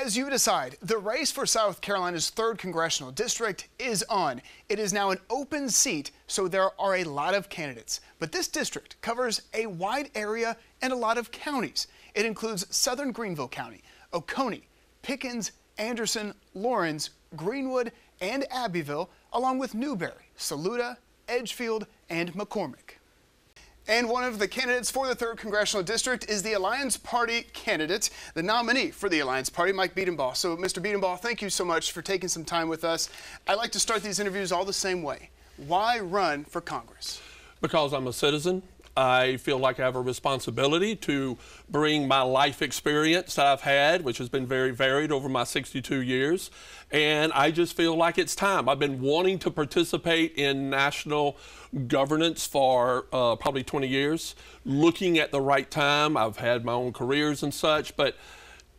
As you decide, the race for South Carolina's 3rd Congressional District is on. It is now an open seat, so there are a lot of candidates. But this district covers a wide area and a lot of counties. It includes southern Greenville County, Oconee, Pickens, Anderson, Lawrence, Greenwood, and Abbeville, along with Newberry, Saluda, Edgefield, and McCormick. And one of the candidates for the 3rd Congressional District is the Alliance Party candidate, the nominee for the Alliance Party, Mike Bedenbaugh. So, Mr. Bedenbaugh, thank you so much for taking some time with us. I like to start these interviews all the same way. Why run for Congress? Because I'm a citizen. I feel like I have a responsibility to bring my life experience that I've had, which has been very varied over my 62 years, and I just feel like it's time. I've been wanting to participate in national governance for probably 20 years, looking at the right time. I've had my own careers and such, but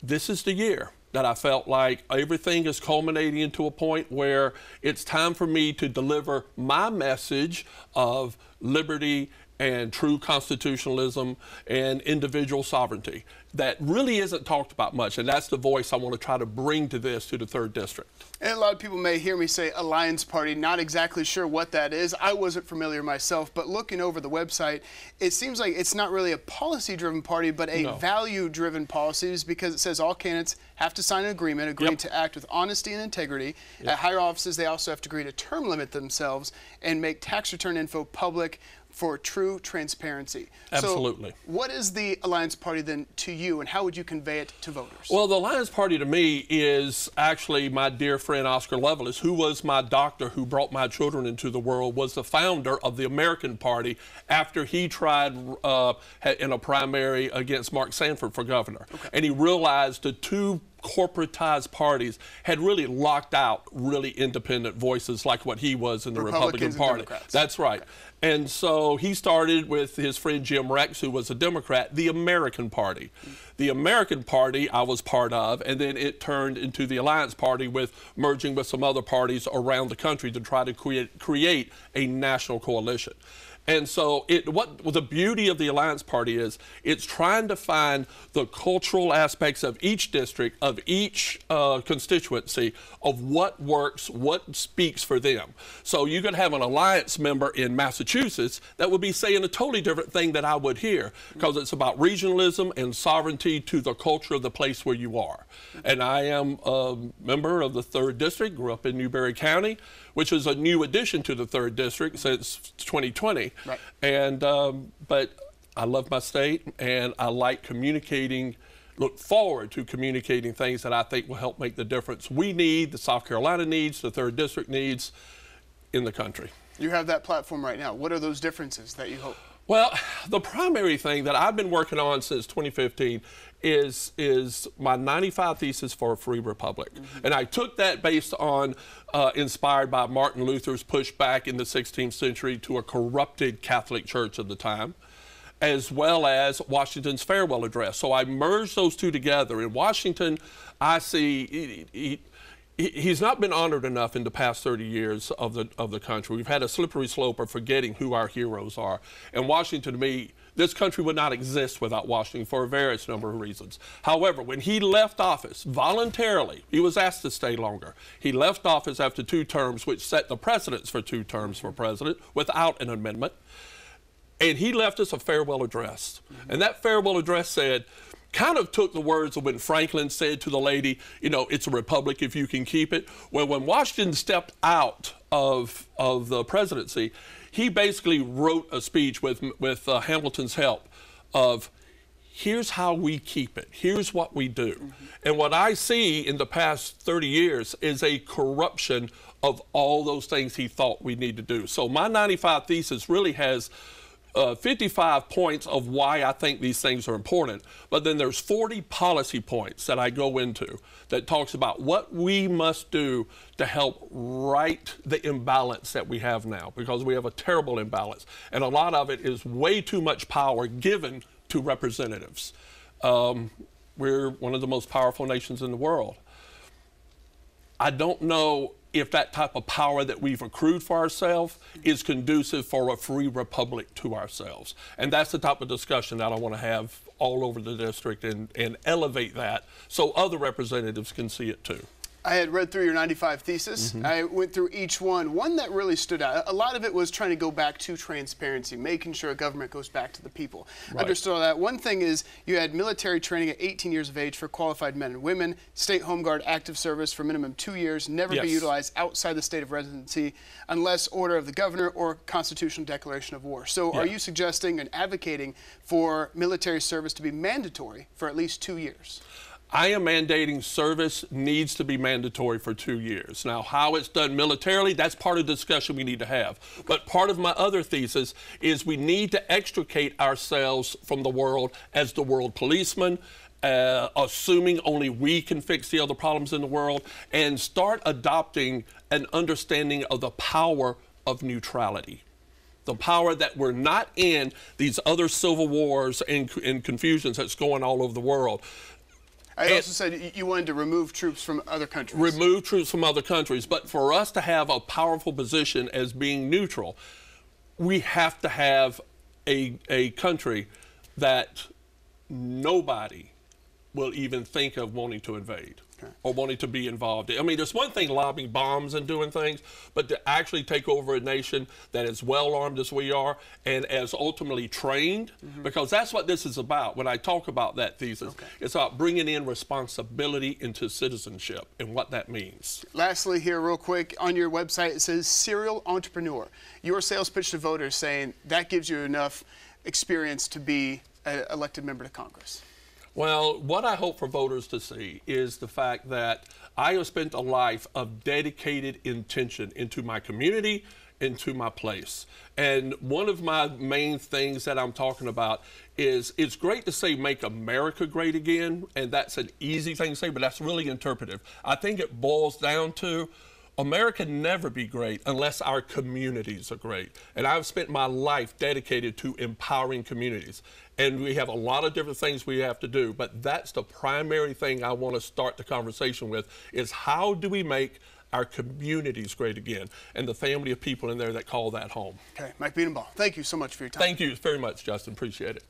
this is the year that I felt like everything is culminating into a point where it's time for me to deliver my message of liberty and true constitutionalism and individual sovereignty that really isn't talked about much, and that's the voice I want to try to bring to this, to the 3rd District. And a lot of people may hear me say Alliance Party, not exactly sure what that is. I wasn't familiar myself, but looking over the website, it seems like it's not really a policy-driven party, but a value-driven policies, because it says all candidates have to sign an agreement, agreeing to act with honesty and integrity. At higher offices, they also have to agree to term limit themselves and make tax return info public for true transparency. Absolutely. So what is the Alliance Party then to you, and how would you convey it to voters? Well, the Alliance Party to me is actually my dear friend Oscar Lovelace, who was my doctor who brought my children into the world, was the founder of the American Party after he tried in a primary against Mark Sanford for governor. And he realized the two corporatized parties had really locked out really independent voices like what he was in the Republican Party. That's right. And so he started with his friend Jim Rex, who was a Democrat, the American Party. The American Party I was part of, and then it turned into the Alliance Party with merging with some other parties around the country to try to create a national coalition. And so what the beauty of the Alliance Party is, it's trying to find the cultural aspects of each district, of each constituency, of what works, what speaks for them. So you could have an Alliance member in Massachusetts that would be saying a totally different thing than I would here, because it's about regionalism and sovereignty to the culture of the place where you are. And I am a member of the 3rd District, grew up in Newberry County, which is a new addition to the 3rd District since 2020. Right. And but I love my state, and I like communicating, look forward to communicating things that I think will help make the difference we need, the South Carolina needs, the 3rd District needs in the country. You have that platform right now. What are those differences that you hope? Well, the primary thing that I've been working on since 2015 is my 95 thesis for a free republic. And I took that based on, inspired by Martin Luther's pushback in the 16th century to a corrupted Catholic Church of the time, as well as Washington's farewell address. So I merged those two together. In Washington, I see he's not been honored enough in the past 30 years of the country. We've had a slippery slope of forgetting who our heroes are. And Washington, to me, this country would not exist without Washington for a various number of reasons. However, when he left office voluntarily, he was asked to stay longer. He left office after 2 terms, which set the precedence for 2 terms for president without an amendment. And he left us a farewell address. And that farewell address said, kind of took the words of when Franklin said to the lady, you know, it's a republic if you can keep it. Well, when Washington stepped out of the presidency, he basically wrote a speech with Hamilton's help of, here's how we keep it. Here's what we do. And what I see in the past 30 years is a corruption of all those things he thought we need to do. So my 95 thesis really has 55 points of why I think these things are important, but then there's 40 policy points that I go into that talks about what we must do to help right the imbalance that we have now, because we have a terrible imbalance, and a lot of it is way too much power given to representatives. We're one of the most powerful nations in the world. I don't know if that type of power that we've accrued for ourselves is conducive for a free republic to ourselves. And that's the type of discussion that I want to have all over the district and elevate that so other representatives can see it too. I had read through your 95 thesis. I went through each one. One that really stood out, a lot of it was trying to go back to transparency, making sure government goes back to the people. Right. Understood all that. One thing is you had military training at 18 years of age for qualified men and women, state home guard active service for minimum 2 years, never be utilized outside the state of residency unless order of the governor or constitutional declaration of war. So are you suggesting and advocating for military service to be mandatory for at least 2 years? I am mandating service needs to be mandatory for 2 years. Now, how it's done militarily, that's part of the discussion we need to have. But part of my other thesis is we need to extricate ourselves from the world as the world policeman, assuming only we can fix the other problems in the world, and start adopting an understanding of the power of neutrality. The power that we're not in these other civil wars and confusions that's going all over the world. I also said you wanted to remove troops from other countries. Remove troops from other countries. But for us to have a powerful position as being neutral, we have to have a country that nobody will even think of wanting to invade or wanting to be involved in. I mean, there's one thing lobbing bombs and doing things, but to actually take over a nation that is well armed as we are and as ultimately trained, because that's what this is about. When I talk about that thesis, it's about bringing in responsibility into citizenship and what that means. Lastly here, real quick, on your website it says serial entrepreneur. Your sales pitch to voters saying that gives you enough experience to be an elected member to Congress. Well, what I hope for voters to see is the fact that I have spent a life of dedicated intention into my community, into my place. And one of my main things that I'm talking about is it's great to say make America great again, and that's an easy thing to say, but that's really interpretive. I think it boils down to America can never be great unless our communities are great. And I've spent my life dedicated to empowering communities. And we have a lot of different things we have to do, but that's the primary thing I want to start the conversation with is how do we make our communities great again and the family of people in there that call that home. Okay, Mike Bedenbaugh, thank you so much for your time. Thank you very much, Justin. Appreciate it.